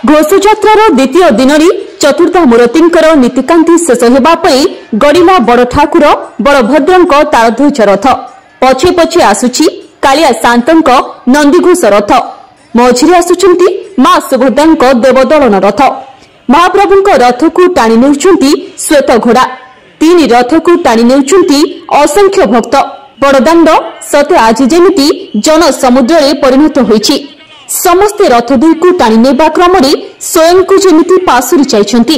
घोषयात्रार द्वितीय दिन चतुर्थ मूर्तिंकर नीतिकांति शेष होगा गड़िला बड़ ठाकुर बलभद्र तालध्वज रथ पछे पछे आसुची कालिया शांतंक नंदीघोष रथ मझिरे आसुचंती मां सुभद्रा देवदलन रथ महाप्रभु रथ को टाणी नेउचंती श्वेत घोड़ा तीन रथ को टाणी नेउचंती असंख्य भक्त बड़दाण्ड सते आज जेमिति जन समुद्र परिणत होईछि समस्ते रथ दुई को टाणी नेबा क्रम स्वयं को जेमिति पासुरी जाइछंती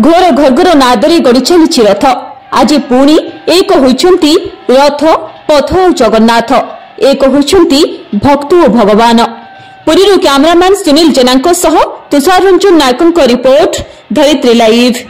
घोर घरघर नादरे गड़ी चलीछि रथ आज पुणी एक होइछंती रथ पथ और जगन्नाथ एक होइछंती भक्त और भगवान। पुरी कैमरामैन सुनील जेना तुषार रंजन नायकों रिपोर्ट धरित्री लाइव।